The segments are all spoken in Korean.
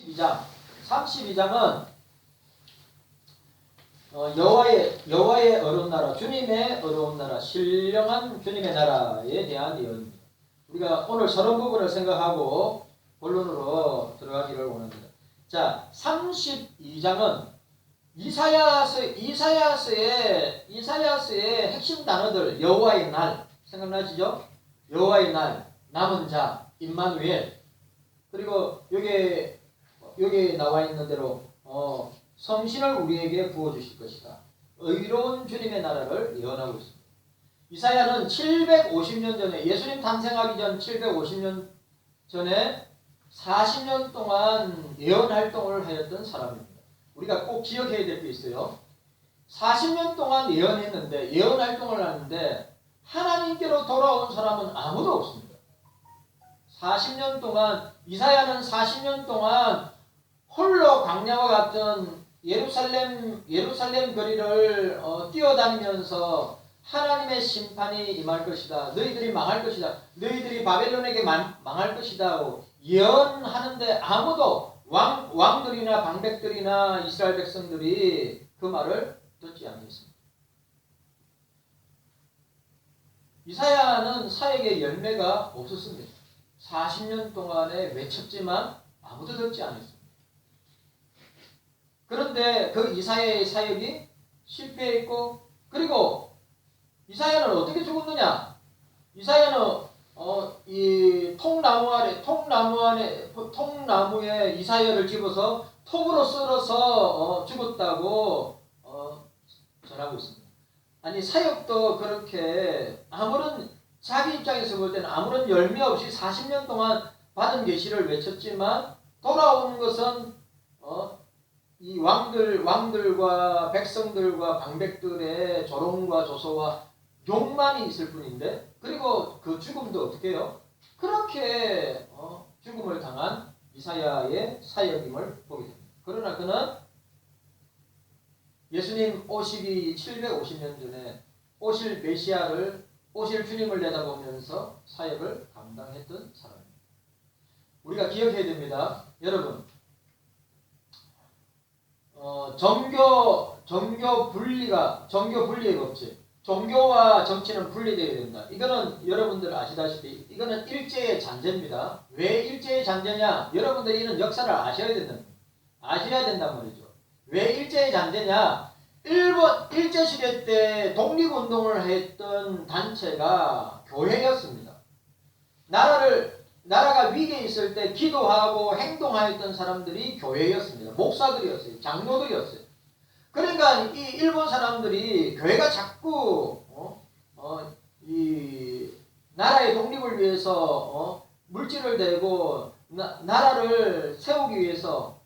32장. 32장은 여호와의 어려운 나라, 주님의 어려운 나라, 신령한 주님의 나라에 대한 예언입니다. 우리가 오늘 서론 부분을 생각하고 본론으로 들어가기를 원합니다. 자, 32장은 이사야서의 핵심 단어들, 여호와의 날 생각나시죠? 여호와의 날, 남은 자, 임마누엘. 그리고 여기에 나와 있는 대로 성신을 우리에게 부어주실 것이다. 의로운 주님의 나라를 예언하고 있습니다. 이사야는 750년 전에, 예수님 탄생하기 전 750년 전에 40년 동안 예언 활동을 하였던 사람입니다. 우리가 꼭 기억해야 될 게 있어요. 40년 동안 예언했는데, 예언 활동을 하는데 하나님께로 돌아온 사람은 아무도 없습니다. 40년 동안, 이사야는 40년 동안 홀로 광야와 같은 예루살렘 거리를 뛰어다니면서 하나님의 심판이 임할 것이다. 너희들이 망할 것이다. 너희들이 바벨론에게 망할 것이다. 예언하는데 아무도 왕들이나 방백들이나 이스라엘 백성들이 그 말을 듣지 않겠습니다. 이사야는 사역의 열매가 없었습니다. 40년 동안에 외쳤지만 아무도 듣지 않았습니다. 그런데 그 이사야의 사역이 실패했고, 그리고 이사야는 어떻게 죽었느냐? 이사야는 이 통나무에 이사야를 집어서 톱으로 썰어서 죽었다고 전하고 있습니다. 아니, 사역도 그렇게 자기 입장에서 볼 때는 아무런 열매 없이 40년 동안 받은 계시를 외쳤지만 돌아오는 것은 이 왕들과 백성들과 방백들의 조롱과 조소와 욕만이 있을 뿐인데, 그리고 그 죽음도 어떻게 해요? 그렇게 죽음을 당한 이사야의 사역임을 보게 됩니다. 그러나 그는 예수님 오시기 750년 전에 오실 주님을 내다보면서 사역을 감당했던 사람입니다. 우리가 기억해야 됩니다. 여러분, 종교 분리의 법칙. 종교와 정치는 분리되어야 된다. 이거는 여러분들 아시다시피 이거는 일제의 잔재입니다. 왜 일제의 잔재냐? 여러분들이 이런 역사를 아셔야 된단 말이죠. 왜 일제의 잔재냐? 일제시대 때 독립운동을 했던 단체가 교회였습니다. 나라가 위기에 있을 때 기도하고 행동하였던 사람들이 교회였습니다. 목사들이었어요. 장로들이었어요. 그러니까 이 일본 사람들이 교회가 자꾸 이 나라의 독립을 위해서 물질을 대고 나라를 세우기 위해서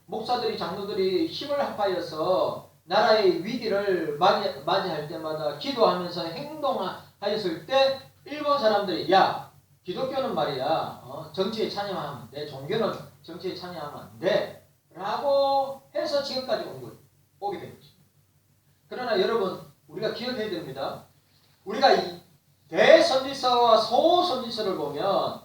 목사들이 장로들이 힘을 합하여서 나라의 위기를 맞이할 때마다 기도하면서 행동하였을 때 일본 사람들이 야, 기독교는 말이야 정치에 참여하면 안 돼. 종교는 정치에 참여하면 안 돼. 라고 해서 지금까지 오게 된 것입니다. 그러나 여러분, 우리가 기억해야 됩니다. 우리가 이 대선지서와 소선지서를 보면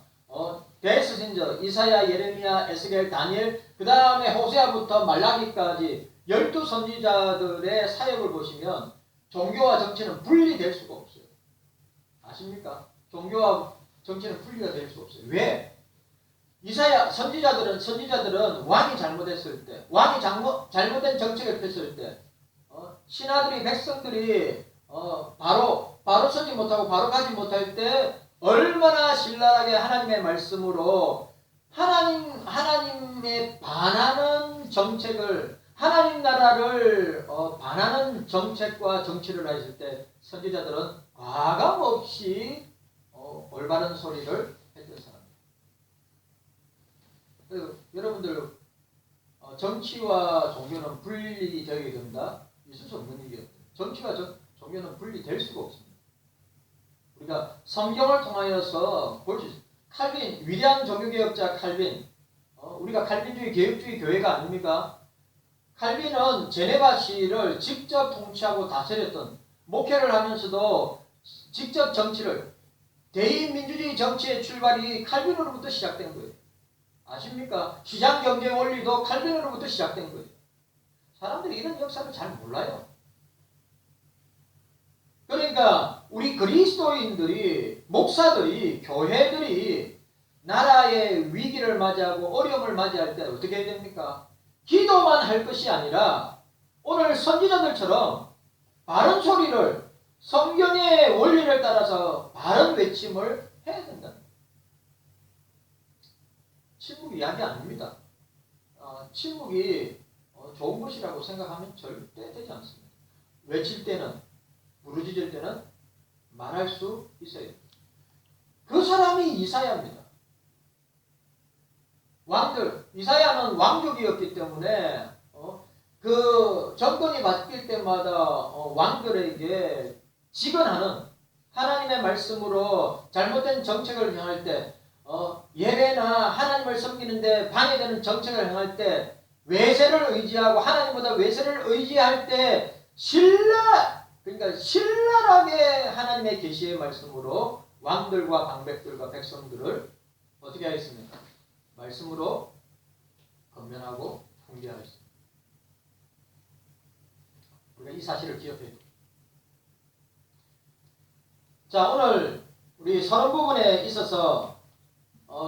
대선지서 이사야, 예레미야, 에스겔, 다니엘, 그 다음에 호세아부터 말라기까지 12선지자들의 사역을 보시면 종교와 정치는 분리될 수가 없어요. 아십니까? 종교와 정치는 분리가 될 수 없어요. 왜? 이사야 선지자들은 왕이 잘못했을 때, 왕이 잘못된 정책을 폈을 때, 신하들이 백성들이 바로 서지 못하고 바로 가지 못할 때 얼마나 신랄하게 하나님의 말씀으로 하나님에 반하는 정책을, 하나님 나라를 반하는 정책과 정치를 하였을 때 선지자들은 과감없이 올바른 소리를 했던 사람. 여러분들 정치와 종교는 분리되어야 된다? 있을 수 없는 일이에요. 정치와 종교는 분리될 수가 없습니다. 우리가 성경을 통하여서 볼 수 있어요. 위대한 종교개혁자 칼빈, 우리가 칼빈주의 개혁주의 교회가 아닙니까? 칼빈은 제네바시를 직접 통치하고 다스렸던, 목회를 하면서도 직접 정치를, 대의민주주의 정치의 출발이 칼빈으로부터 시작된 거예요. 아십니까? 시장 경제 원리도 칼빈으로부터 시작된 거예요. 사람들이 이런 역사를 잘 몰라요. 그러니까 우리 그리스도인들이, 목사들이, 교회들이 나라의 위기를 맞이하고 어려움을 맞이할 때 어떻게 해야 됩니까? 기도만 할 것이 아니라 오늘 선지자들처럼 바른 소리를, 성경의 원리를 따라서 바른 외침을 해야 된다. 침묵이 약이 아닙니다. 침묵이 좋은 것이라고 생각하면 절대 되지 않습니다. 외칠 때는, 부르짖을 때는 말할 수 있어야 됩니다. 그 사람이 이사야입니다. 왕들, 이사야는 왕족이었기 때문에 그 정권이 바뀔 때마다 왕들에게 직언하는, 하나님의 말씀으로 잘못된 정책을 향할 때, 예배나 하나님을 섬기는데 방해되는 정책을 향할 때, 외세를 의지하고 하나님보다 외세를 의지할 때 그러니까 신랄하게 하나님의 계시의 말씀으로 왕들과 방백들과 백성들을 어떻게 하겠습니까? 말씀으로 건면하고 훈계하였습니다. 우리가 이 사실을 기억해야 됩니다. 자, 오늘 우리 서론 부분에 있어서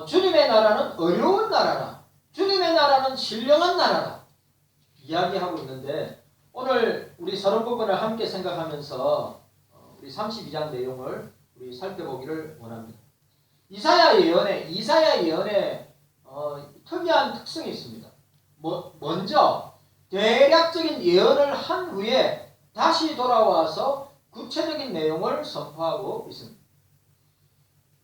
주님의 나라는 어려운 나라라, 주님의 나라는 신령한 나라라 이야기하고 있는데, 오늘 우리 서론 부분을 함께 생각하면서 우리 32장 내용을 우리 살펴보기를 원합니다. 이사야 예언에 특이한 특성이 있습니다. 먼저 대략적인 예언을 한 후에 다시 돌아와서 구체적인 내용을 선포하고 있습니다.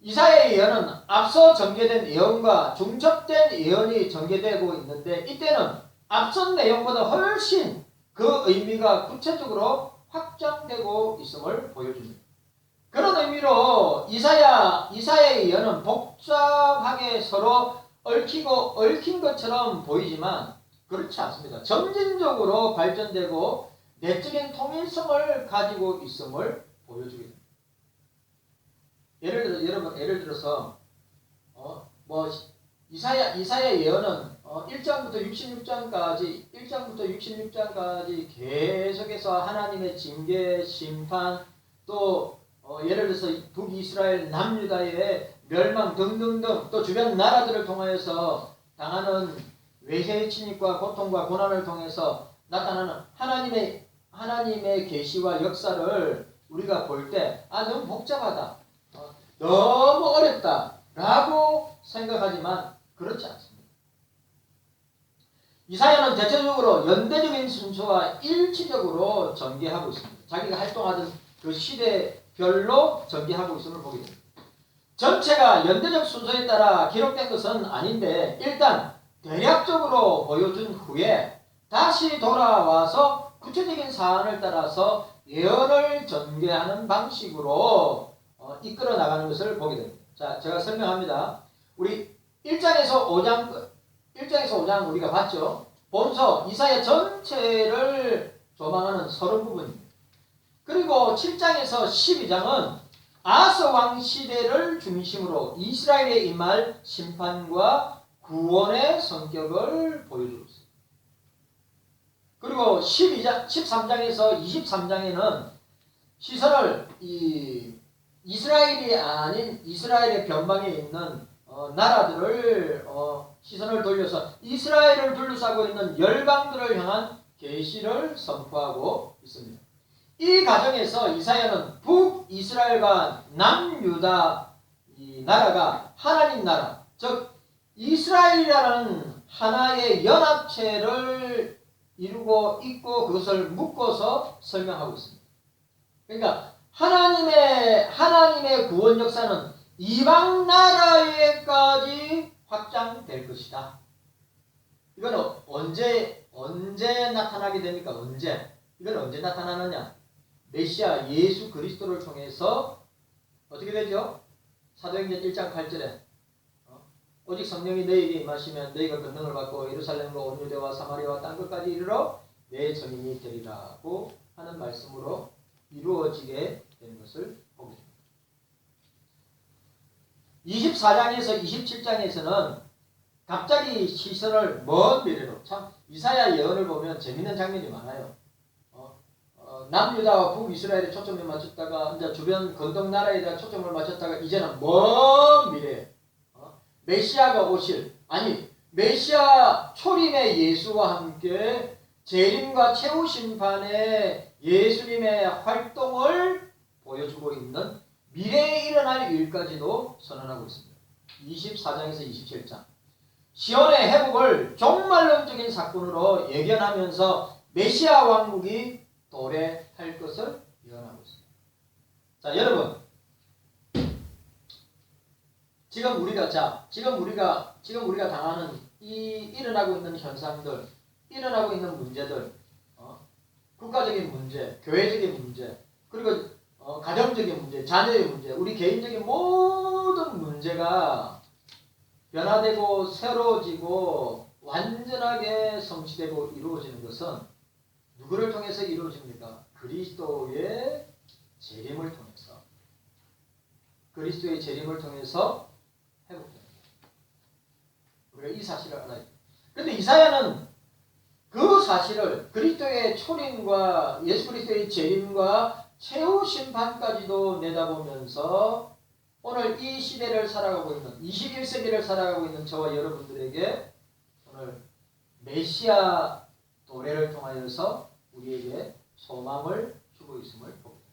이사야의 예언은 앞서 전개된 예언과 중첩된 예언이 전개되고 있는데, 이때는 앞선 내용보다 훨씬 그 의미가 구체적으로 확장되고 있음을 보여줍니다. 그런 의미로 이사야의 예언은 복잡하게 서로 얽힌 것처럼 보이지만 그렇지 않습니다. 점진적으로 발전되고 내적인 통일성을 가지고 있음을 보여주게 됩니다. 예를 들어서 이사야 예언은 1장부터 66장까지 계속해서 하나님의 징계, 심판, 또 예를 들어서 북이스라엘, 남유다의 멸망 등등등, 또 주변 나라들을 통하여서 당하는 외세의 침입과 고통과 고난을 통해서 나타나는 하나님의 계시와 역사를 우리가 볼 때 너무 복잡하다, 너무 어렵다 라고 생각하지만 그렇지 않습니다. 이사야는 대체적으로 연대적인 순서와 일치적으로 전개하고 있습니다. 자기가 활동하던 그 시대별로 전개하고 있음을 보게 됩니다. 전체가 연대적 순서에 따라 기록된 것은 아닌데, 일단 대략적으로 보여준 후에 다시 돌아와서 구체적인 사안을 따라서 예언을 전개하는 방식으로 이끌어 나가는 것을 보게 됩니다. 자, 제가 설명합니다. 우리 1장에서 5장 우리가 봤죠. 본서 이사야 전체를 조망하는 서론 부분입니다. 그리고 7장에서 12장은 아스 왕 시대를 중심으로 이스라엘에 임할 심판과 구원의 성격을 보여주고 있습니다. 그리고 13장에서 23장에는 시선을 이스라엘이 아닌 이스라엘의 변방에 있는 나라들을 시선을 돌려서 이스라엘을 둘러싸고 있는 열방들을 향한 계시를 선포하고 있습니다. 이 과정에서 이사야는 북이스라엘과 남유다 이 나라가 하나님 나라, 즉 이스라엘이라는 하나의 연합체를 이루고 있고 그것을 묶어서 설명하고 있습니다. 그러니까 하나님의 구원 역사는 이방 나라에까지 확장될 것이다. 이건 언제 나타나게 됩니까? 이건 언제 나타나느냐? 메시아 예수 그리스도를 통해서 어떻게 되죠? 사도행전 1장 8절에 오직 성령이 너희에게 임하시면 너희가 권능을 받고 예루살렘과 온 유대와 사마리아와 땅 끝까지 이르러 내 증인이 되리라고 하는 말씀으로 이루어지게 되는 것을 보게 됩니다. 24장에서 27장에서는 갑자기 시선을 먼 미래로. 참 이사야 예언을 보면 재밌는 장면이 많아요. 남유다와 북이스라엘에 초점을 맞췄다가 이제 주변 건동 나라에 대한 초점을 맞췄다가 이제는 먼 미래 메시아가 오실, 아니 메시아 초림의 예수와 함께 재림과 최후 심판의 예수님의 활동을 보여주고 있는 미래에 일어날 일까지도 선언하고 있습니다. 24장에서 27장. 시온의 회복을 종말론적인 사건으로 예견하면서 메시아 왕국이 도래할 것을 예언하고 있습니다. 자, 여러분. 지금 우리가 당하는 이 일어나고 있는 현상들, 일어나고 있는 문제들, 국가적인 문제, 교회적인 문제, 그리고 가정적인 문제, 자녀의 문제, 우리 개인적인 모든 문제가 변화되고 새로워지고 완전하게 성취되고 이루어지는 것은 누구를 통해서 이루어집니까? 그리스도의 재림을 통해서. 그리스도의 재림을 통해서 회복됩니다. 우리가 이 사실을 알아야 돼요. 그런데 이사야는 그 사실을 그리스도의 초림과 예수 그리스도의 재림과 최후 심판까지도 내다보면서 오늘 이 시대를 살아가고 있는 21세기를 살아가고 있는 저와 여러분들에게 오늘 메시아 도래를 통하여서 우리에게 소망을 주고 있음을 봅니다.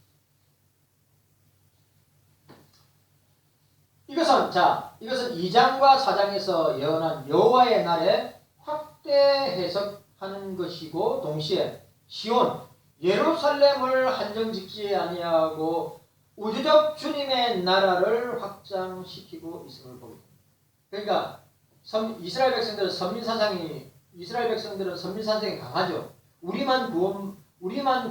이것은 2장과 4장에서 예언한 여호와의 날에 확대 해석하는 것이고 동시에 시온 예루살렘을 한정짓지 아니하고 우주적 주님의 나라를 확장시키고 있음을 보입니다. 그러니까 이스라엘 백성들은 선민사상이 강하죠. 우리만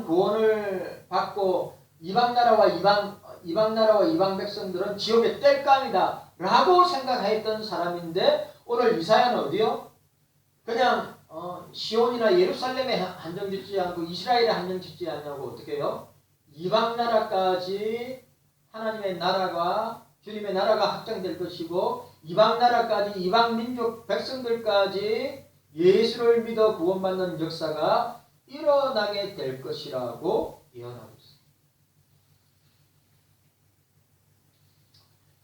구원을 받고 이방 나라와 이방 백성들은 지옥의 땔감이다 라고 생각했던 사람인데 오늘 이사야는 어디요? 그냥 시온이나 예루살렘에 한정짓지 않고 이스라엘에 한정짓지 않냐고 어떻게 해요? 이방 나라까지 하나님의 나라가 주님의 나라가 확장될 것이고 이방 나라까지 이방 민족 백성들까지 예수를 믿어 구원받는 역사가 일어나게 될 것이라고 예언하고 있습니다.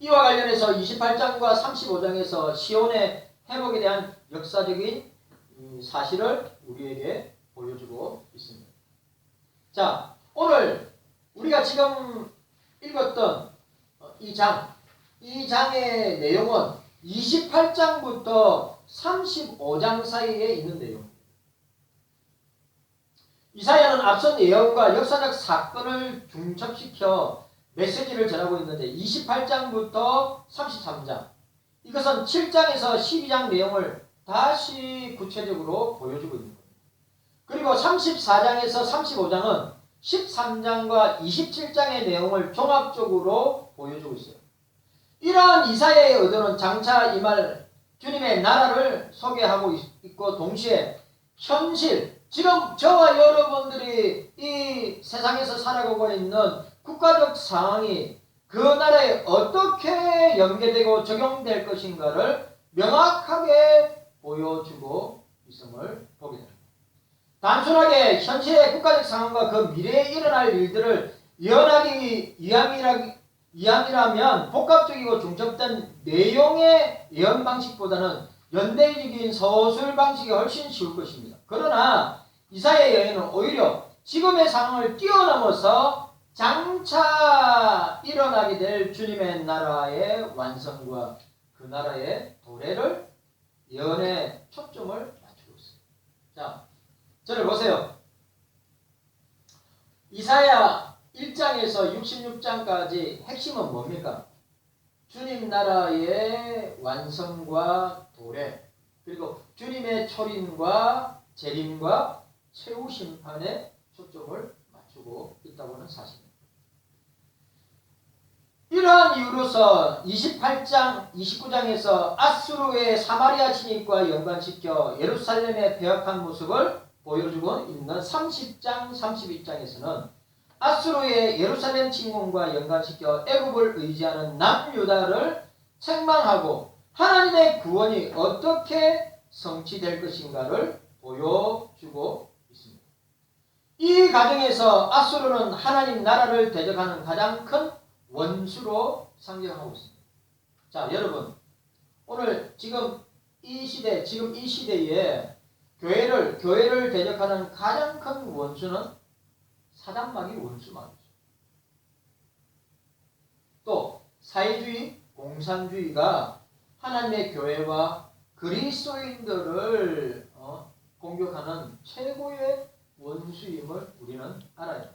이와 관련해서 28장과 35장에서 시온의 회복에 대한 역사적인 사실을 우리에게 보여주고 있습니다. 자, 오늘 우리가 지금 읽었던 이 장의 내용은 28장부터 35장 사이에 있는 내용입니다. 이사야는 앞선 예언과 역사적 사건을 중첩시켜 메시지를 전하고 있는데 28장부터 33장 이것은 7장에서 12장 내용을 다시 구체적으로 보여주고 있는 겁니다. 그리고 34장에서 35장은 13장과 27장의 내용을 종합적으로 보여주고 있어요. 이러한 이사야의 의도는 장차 임할 주님의 나라를 소개하고 있고 동시에 현실, 지금 저와 여러분들이 이 세상에서 살아가고 있는 국가적 상황이 그 나라에 어떻게 연계되고 적용될 것인가를 명확하게 보여주고 있음을 보게 됩니다. 단순하게 현실의 국가적 상황과 그 미래에 일어날 일들을 예언하기 위함이라면 복합적이고 중첩된 내용의 예언 방식보다는 연대적인 서술 방식이 훨씬 쉬울 것입니다. 그러나 이사야의 예언은 오히려 지금의 상황을 뛰어넘어서 장차 일어나게 될 주님의 나라의 완성과 그 나라의 도래를 예언에 초점을 맞추고 있습니다. 자, 저를 보세요. 이사야 1장에서 66장까지 핵심은 뭡니까? 주님 나라의 완성과 도래, 그리고 주님의 초림과 재림과 최후 심판에 초점을 맞추고 있다고 하는 사실입니다. 이러한 이유로서 28장, 29장에서 아수르의 사마리아 진입과 연관시켜 예루살렘의 배역한 모습을 보여주고 있는 30장, 32장에서는 아수르의 예루살렘 침공과 연관시켜 애굽을 의지하는 남유다를 책망하고 하나님의 구원이 어떻게 성취될 것인가를 보여주고 있습니다. 이 과정에서 앗수르는 하나님 나라를 대적하는 가장 큰 원수로 상징하고 있습니다. 자, 여러분, 오늘 지금 이 시대에 교회를 대적하는 가장 큰 원수는 사단마귀 원수마귀죠. 또 사회주의, 공산주의가 하나님의 교회와 그리스도인들을 공격하는 최고의 원수임을 우리는 알아야 합니다.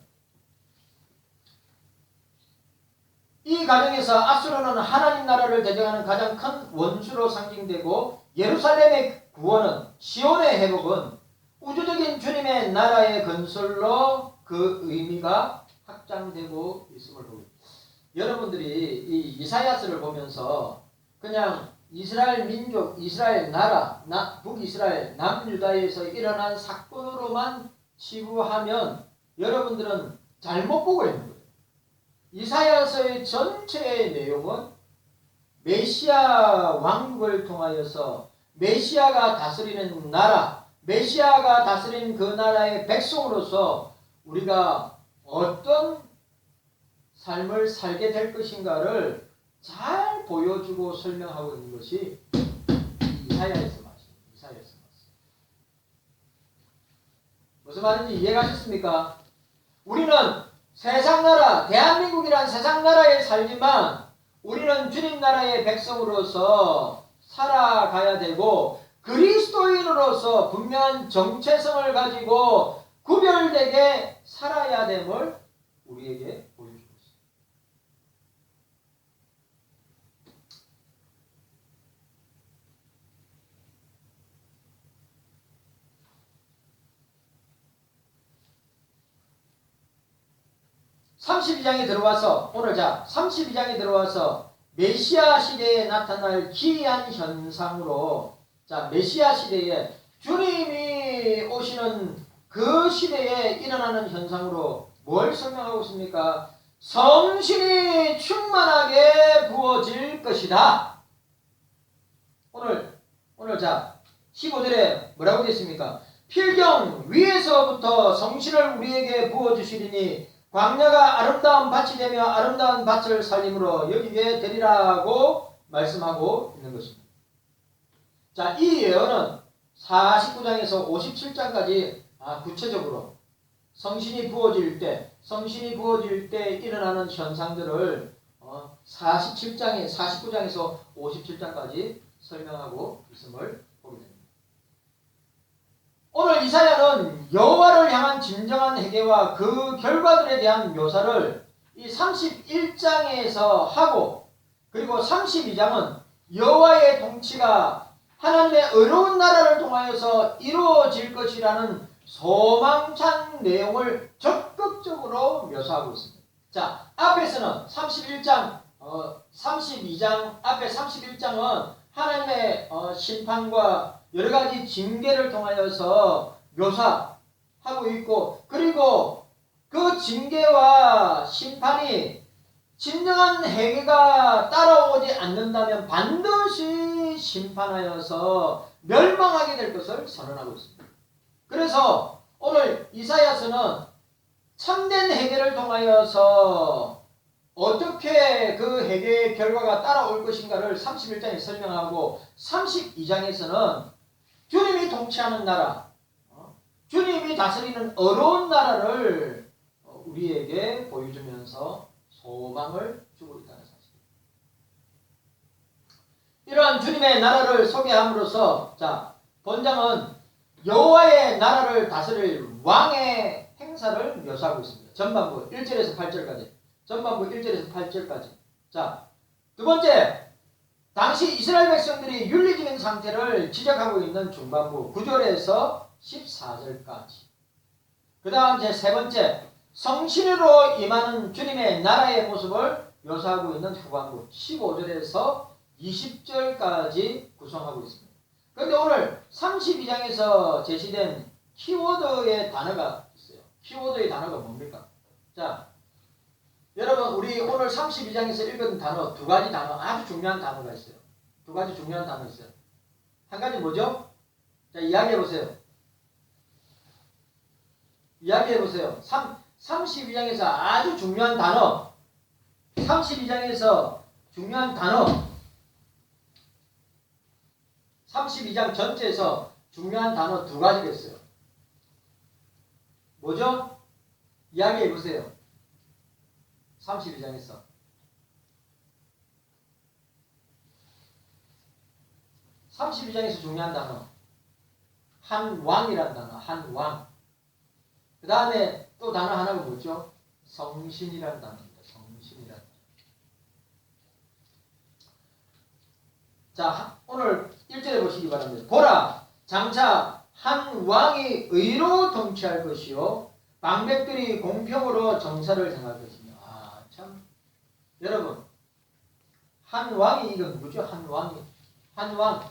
이 과정에서 앗수르는 하나님 나라를 대적하는 가장 큰 원수로 상징되고, 예루살렘의 구원은, 시온의 회복은 우주적인 주님의 나라의 건설로 그 의미가 확장되고 있음을 보입니다. 여러분들이 이 이사야서를 보면서 그냥 이스라엘 민족, 이스라엘 나라, 북이스라엘, 남유다에서 일어난 사건으로만 치부하면 여러분들은 잘못 보고 있는 거예요. 이사야서의 전체의 내용은 메시아 왕국을 통하여서 메시아가 다스리는 나라, 메시아가 다스리는 그 나라의 백성으로서 우리가 어떤 삶을 살게 될 것인가를 잘 보여주고 설명하고 있는 것이 이사야에서 말씀입니다. 무슨 말인지 이해가셨습니까? 우리는 세상 나라, 대한민국이란 세상 나라에 살지만 우리는 주님 나라의 백성으로서 살아가야 되고, 그리스도인으로서 분명한 정체성을 가지고 구별되게 살아야 됨을 우리에게 보여줍니다. 32장에 들어와서 32장에 들어와서 메시아 시대에 나타날 기이한 현상으로, 메시아 시대에 주님이 오시는 그 시대에 일어나는 현상으로 뭘 설명하고 있습니까? 성신이 충만하게 부어질 것이다. 오늘 15절에 뭐라고 되어 있습니까? 필경 위에서부터 성신을 우리에게 부어주시리니 광야가 아름다운 밭이 되며 아름다운 밭을 살림으로 여기게 되리라고 말씀하고 있는 것입니다. 이 예언은 49장에서 57장까지 구체적으로 성신이 부어질 때 일어나는 현상들을 49장에서 57장까지 설명하고 있음을 보게 됩니다. 오늘 이사야는 여호와를 향한 진정한 회개와 그 결과들에 대한 묘사를 이 31장에서 하고, 그리고 32장은 여호와의 통치가 하나님의 의로운 나라를 통하여서 이루어질 것이라는 소망찬 내용을 적극적으로 묘사하고 있습니다. 앞에서는 32장 앞에 31장은 하나님의 심판과 여러가지 징계를 통하여서 묘사하고 있고, 그리고 그 징계와 심판이 진정한 회개가 따라오지 않는다면 반드시 심판하여서 멸망하게 될 것을 선언하고 있습니다. 그래서 오늘 이사야서는 참된 회개를 통하여서 어떻게 그 회개의 결과가 따라올 것인가를 31장에 설명하고, 32장에서는 주님이 통치하는 나라, 주님이 다스리는 어려운 나라를 우리에게 보여주면서 소망을 주고 있다는 사실입니다. 이러한 주님의 나라를 소개함으로써 본장은 여호와의 나라를 다스릴 왕의 행사를 묘사하고 있습니다. 전반부 1절에서 8절까지. 두 번째, 당시 이스라엘 백성들이 윤리적인 상태를 지적하고 있는 중반부 9절에서 14절까지. 그 다음 세 번째, 성신으로 임하는 주님의 나라의 모습을 묘사하고 있는 후반부 15절에서 20절까지 구성하고 있습니다. 그런데 오늘 32장에서 제시된 키워드의 단어가 있어요. 키워드의 단어가 뭡니까? 여러분, 우리 오늘 32장에서 읽은 단어, 두 가지 단어, 아주 중요한 단어가 있어요. 두 가지 중요한 단어 있어요. 한 가지 뭐죠? 자, 이야기해 보세요. 이야기해 보세요. 32장에서 아주 중요한 단어. 32장에서 중요한 단어. 32장 전체에서 중요한 단어 두 가지가 있어요. 뭐죠? 이야기해 보세요. 32장에서. 32장에서 중요한 단어. 한 왕이란 단어. 한 왕. 그 다음에 또 단어 하나가 뭐죠? 성신이란 단어입니다. 성신이란 단어. 자, 오늘 1절에 보시기 바랍니다. 보라, 장차 한 왕이 의로 통치할 것이요 방백들이 공평으로 정사를 행할 것이며. 아, 참. 여러분, 한 왕이 이건 누구죠? 한 왕이. 한 왕.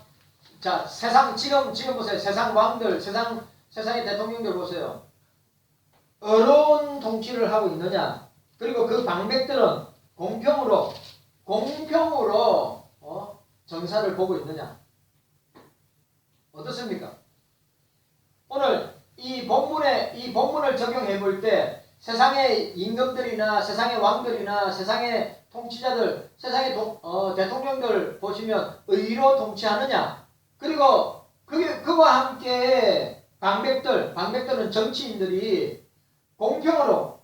자, 세상 지금 보세요. 세상 왕들, 세상의 대통령들 보세요. 어려운 통치를 하고 있느냐? 그리고 그 방백들은 공평으로 정사를 보고 있느냐? 어떻습니까? 오늘 이 본문을 적용해 볼 때 세상의 임금들이나 세상의 왕들이나 세상의 통치자들, 세상의 대통령들 보시면 의로 통치하느냐? 그리고 그와 함께 방백들은 정치인들이 공평으로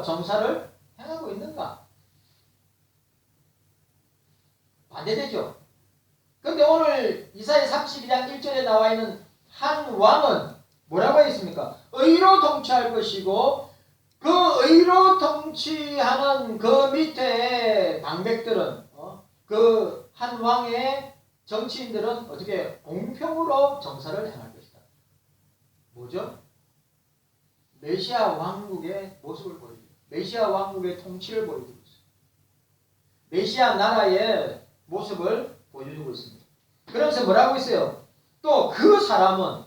정사를 행하고 있는가? 반대되죠. 그런데 오늘 이사야 32장 1절에 나와 있는 한 왕은 뭐라고 했습니까? 의로 통치할 것이고 그 의로 통치하는 그 밑에 방백들은 그 한 왕의 정치인들은 어떻게 공평으로 정사를 행할 것이다. 뭐죠? 메시아 왕국의 모습을 보여주고 메시아 왕국의 통치를 보여주고 있습니다. 메시아 나라의 모습을 보여주고 있습니다. 그러면서 뭐라고 있어요? 또 그 사람은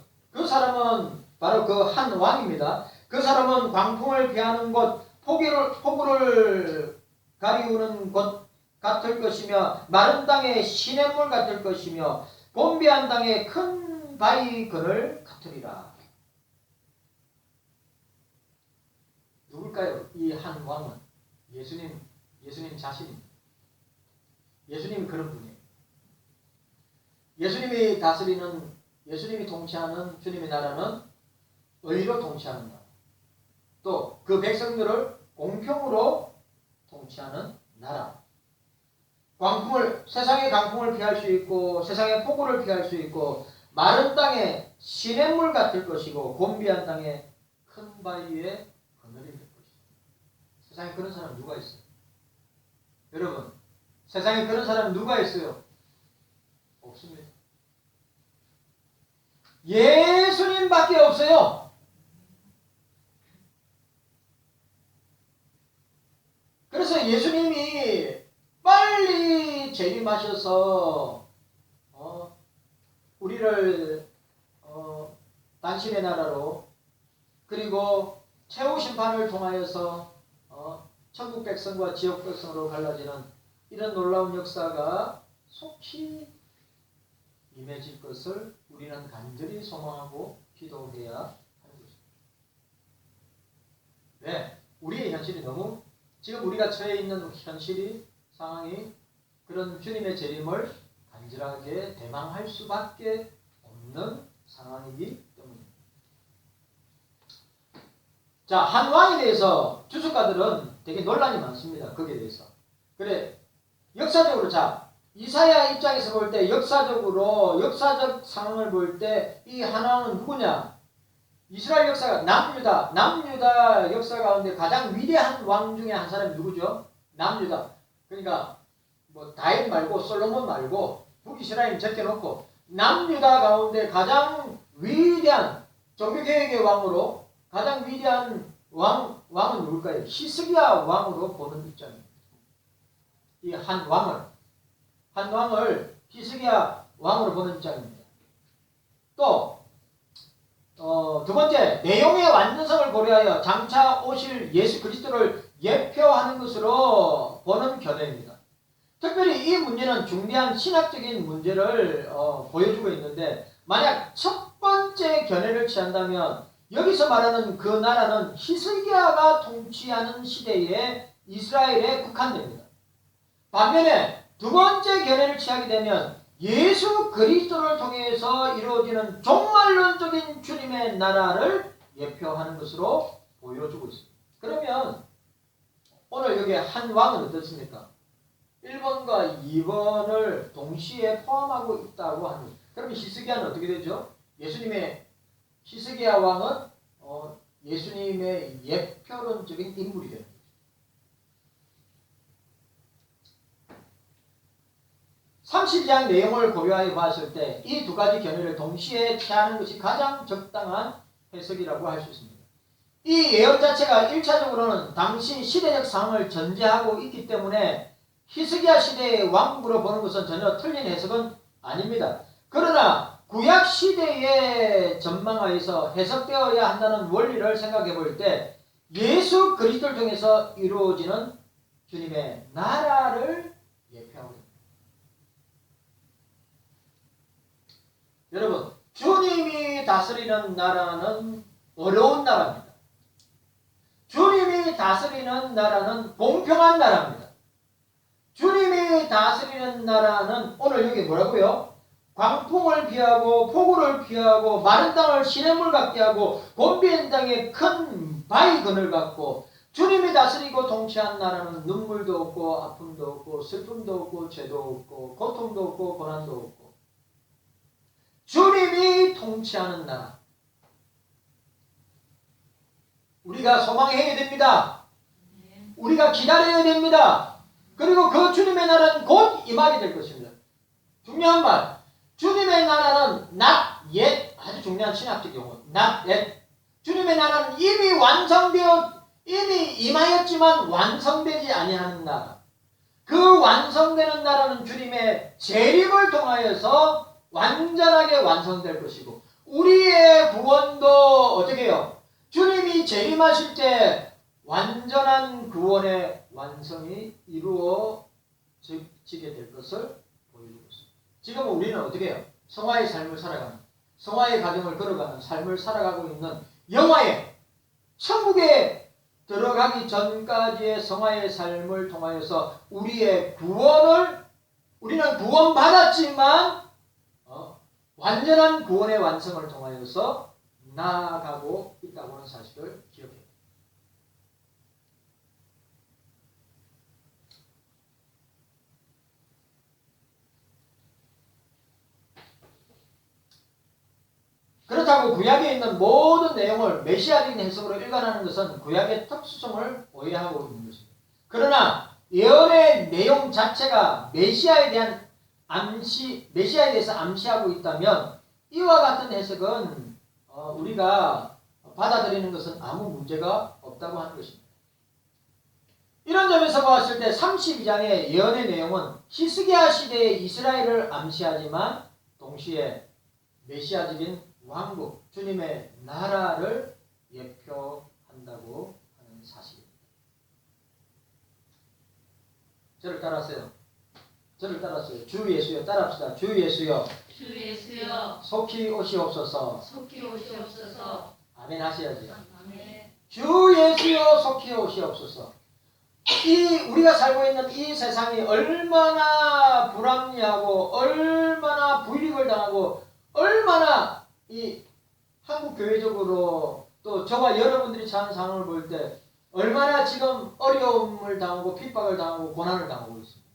바로 그 한 왕입니다. 그 사람은 광풍을 피하는 곳, 폭우를 가리우는 곳 같을 것이며 마른 땅에 시냇물 같을 것이며 곤비한 땅에 큰 바위 그늘 같으리라. 누굴까요? 이 한 왕은 예수님 자신입니다. 예수님이 그런 분이에요. 예수님이 다스리는, 예수님이 통치하는 주님의 나라는 의로 통치하는 나라. 또 그 백성들을 공평으로 통치하는 나라. 세상의 강풍을 피할 수 있고 세상의 폭우를 피할 수 있고 마른 땅에 시냇물 같을 것이고 곤비한 땅에 큰 바위에 그늘이 될 것이다. 세상에 그런 사람 누가 있어요? 여러분, 세상에 그런 사람 누가 있어요? 없습니다. 예수님밖에 없어요. 그래서 예수님이 빨리 재림하셔서 우리를 당신의 나라로 그리고 최후 심판을 통하여서 천국 백성과 지옥 백성으로 갈라지는 이런 놀라운 역사가 속히 임해질 것을 우리는 간절히 소망하고 기도해야 하는 것입니다. 네, 우리의 현실이 너무 지금 우리가 처해 있는 현실이 상황이 그런 주님의 재림을 간절하게 대망할 수밖에 없는 상황이기 때문입니다. 자, 한 왕에 대해서 주석가들은 되게 논란이 많습니다. 거기에 대해서. 그래, 역사적으로 이사야 입장에서 볼 때 역사적 상황을 볼 때 이 한 왕은 누구냐? 이스라엘 역사가 남유다 역사 가운데 가장 위대한 왕 중에 한 사람이 누구죠? 남유다. 그러니까 뭐 다윗 말고 솔로몬 말고 북이스라엘 제껴놓고 남유다 가운데 가장 위대한 종교개혁의 왕으로 가장 위대한 왕은 누굴까요? 히스기야 왕으로 보는 입장입니다. 이 한 왕을 히스기야 왕으로 보는 입장입니다. 또 두 번째, 내용의 완전성을 고려하여 장차 오실 예수 그리스도를 예표하는 것으로 보는 견해입니다. 특별히 이 문제는 중대한 신학적인 문제를 보여주고 있는데, 만약 첫 번째 견해를 취한다면 여기서 말하는 그 나라는 히스기야가 통치하는 시대에 이스라엘에 국한됩니다. 반면에 두 번째 견해를 취하게 되면 예수 그리스도를 통해서 이루어지는 종말론적인 주님의 나라를 예표하는 것으로 보여주고 있습니다. 그러면 오늘 여기 한 왕은 어떻습니까? 1번과 2번을 동시에 포함하고 있다고 하는 거죠. 그러면 히스기야는 어떻게 되죠? 히스기야 왕은 예수님의 예표론적인 인물이 됩니다. 32장 내용을 고려하여 봤을 때 이 두 가지 견해를 동시에 취하는 것이 가장 적당한 해석이라고 할 수 있습니다. 이 예언 자체가 1차적으로는 당시 시대적 상황을 전제하고 있기 때문에 히스기야 시대의 왕국으로 보는 것은 전혀 틀린 해석은 아닙니다. 그러나 구약 시대에 전망하여서 해석되어야 한다는 원리를 생각해 볼 때 예수 그리스도를 통해서 이루어지는 주님의 나라를 예표하고 있습니다. 여러분, 주님이 다스리는 나라는 어려운 나라입니다. 주님이 다스리는 나라는 공평한 나라입니다. 주님이 다스리는 나라는 오늘 여기 뭐라고요? 광풍을 피하고 폭우를 피하고 마른 땅을 시냇물 같게 하고 곤비한 땅에 큰 바위 그늘 같고, 주님이 다스리고 통치한 나라는 눈물도 없고 아픔도 없고 슬픔도 없고 죄도 없고 고통도 없고 고난도 없고, 주님이 통치하는 나라, 우리가 소망해야 됩니다. 우리가 기다려야 됩니다. 그리고 그 주님의 나라는 곧 임하게 될 것입니다. 중요한 말, 주님의 나라는 not yet, 아주 중요한 신학적 용어, not yet. 주님의 나라는 이미 임하였지만 완성되지 아니하는 나라. 그 완성되는 나라는 주님의 재림을 통하여서 완전하게 완성될 것이고, 우리의 구원도 어떻게 해요? 주님이 재림하실 때 완전한 구원의 완성이 이루어지게 될 것을 보여주고 있습니다. 지금 우리는 어떻게 해요? 성화의 삶을 살아가는, 성화의 가정을 걸어가는 삶을 살아가고 있는 영화의 천국에 들어가기 전까지의 성화의 삶을 통하여서 우리의 구원을, 우리는 구원받았지만 완전한 구원의 완성을 통하여서 나아가고 있다고 하는 사실을 기억해야 됩니다. 그렇다고 구약에 있는 모든 내용을 메시아적인 해석으로 일관하는 것은 구약의 특수성을 오해하고 있는 것입니다. 그러나 예언의 내용 자체가 메시아에 대해서 암시하고 있다면 이와 같은 해석은 우리가 받아들이는 것은 아무 문제가 없다고 하는 것입니다. 이런 점에서 봤을 때 32장의 예언의 내용은 히스기야 시대의 이스라엘을 암시하지만 동시에 메시아적인 왕국, 주님의 나라를 예표한다고 하는 사실입니다. 저를 따라하세요. 저를 따라하세요. 주 예수여, 따라합시다. 주 예수여, 주 예수여, 속히 오시옵소서. 속히 오시옵소서. 아멘 하셔야지. 아멘. 주 예수여, 속히 오시옵소서. 우리가 살고 있는 이 세상이 얼마나 불합리하고 얼마나 불이익을 당하고 얼마나 이 한국 교회적으로 또 저와 여러분들이 처한 상황을 볼 때 얼마나 지금 어려움을 당하고 핍박을 당하고 고난을 당하고 있습니다.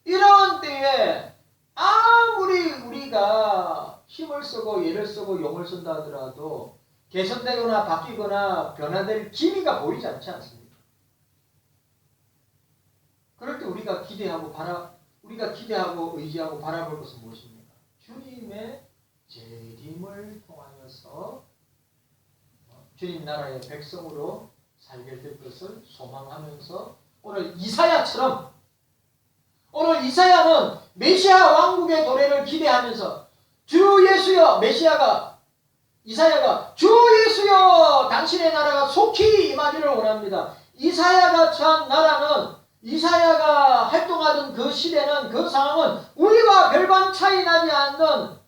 이런 때에 아무리 우리가 힘을 쓰고 예를 쓰고 용을 쓴다 하더라도 개선되거나 바뀌거나 변화될 기미가 보이지 않지 않습니까? 그럴 때 우리가 기대하고 의지하고 바라볼 것은 무엇입니까? 주님의 재림을 통하여서 주님 나라의 백성으로 살게 될 것을 소망하면서 오늘 이사야는 메시아 왕국의 도래를 기대하면서 주 예수여, 이사야가 주 예수여, 당신의 나라가 속히 임하기를 원합니다. 이사야가 처한 나라는 이사야가 활동하던 그 시대는 그 상황은 우리와 별반 차이 나지 않는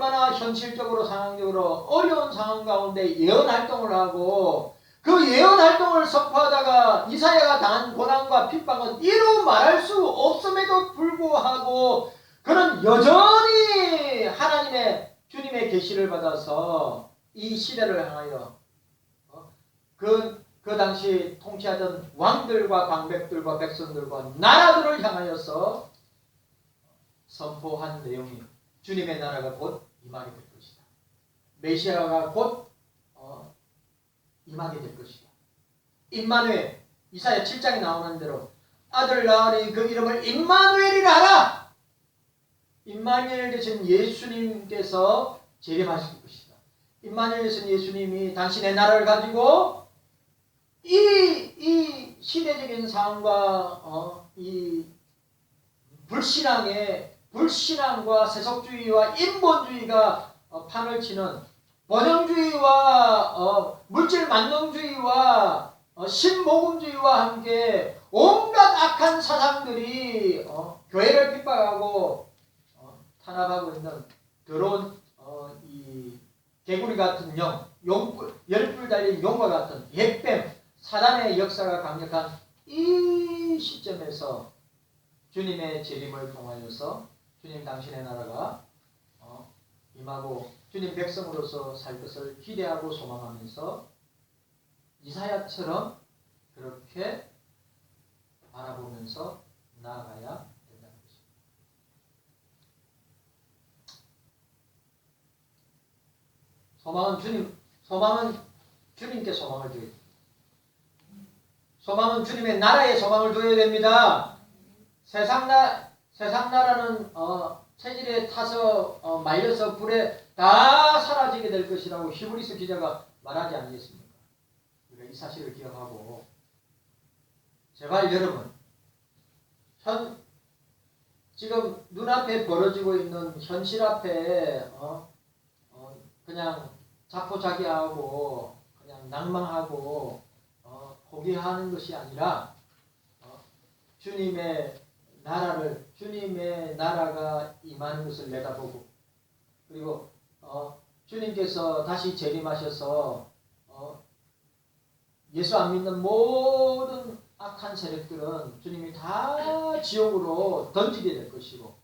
얼마나 현실적으로 상황적으로 어려운 상황 가운데 예언 활동을 하고 그 예언 활동을 선포하다가 이사야가 당한 고난과 핍박은 이루 말할 수 없음에도 불구하고 그는 여전히 하나님의 주님의 계시를 받아서 이 시대를 향하여 그 당시 통치하던 왕들과 방백들과 백성들과 나라들을 향하여서 선포한 내용이 주님의 나라가 곧 임하게 될 것이다. 메시아가 곧 임하게 될 것이다. 임마누엘, 이사야 7장에 나오는 대로 아들 낳으니 그 이름을 임마누엘이라 하라. 임마누엘 되신 예수님께서 재림하실 것이다. 임마누엘 되신 예수님이 당신의 나라를 가지고 이 시대적인 상황과 이 불신앙과 세속주의와 인본주의가 판을 치는 번영주의와 물질 만능주의와 신복음주의와 함께 온갖 악한 사상들이 교회를 핍박하고 탄압하고 있는 더러운 이 개구리 같은 열불 달린 용과 같은 옛뱀 사단의 역사가 강력한 이 시점에서 주님의 재림을 통하여서 주님 당신의 나라가 임하고 주님 백성으로서 살 것을 기대하고 소망하면서 이사야처럼 그렇게 바라보면서 나아가야 된다는 것입니다. 소망은 주님께 소망을 드려야 됩니다. 소망은 주님의 나라에 소망을 둬야 됩니다. 세상 나라는 체질에 타서 말려서 불에 다 사라지게 될 것이라고 히브리서 기자가 말하지 않겠습니까? 우리가 이 사실을 기억하고 제발 여러분 지금 눈앞에 벌어지고 있는 현실 앞에 그냥 자포자기하고 그냥 낭망하고 포기하는 것이 아니라 주님의 나라가 임하는 것을 내다보고 그리고 주님께서 다시 재림하셔서 예수 안 믿는 모든 악한 세력들은 주님이 다 지옥으로 던지게 될 것이고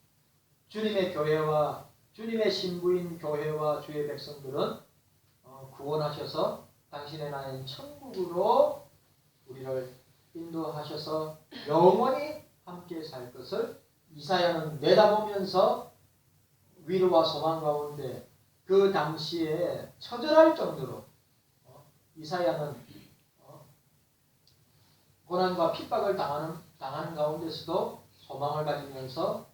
주님의 교회와 주님의 신부인 교회와 주의 백성들은 구원하셔서 당신의 나라인 천국으로 우리를 인도하셔서 영원히 함께 살 것을 이사야는 내다보면서 위로와 소망 가운데 그 당시에 처절할 정도로 이사야는 고난과 핍박을 당하는 가운데서도 소망을 가지면서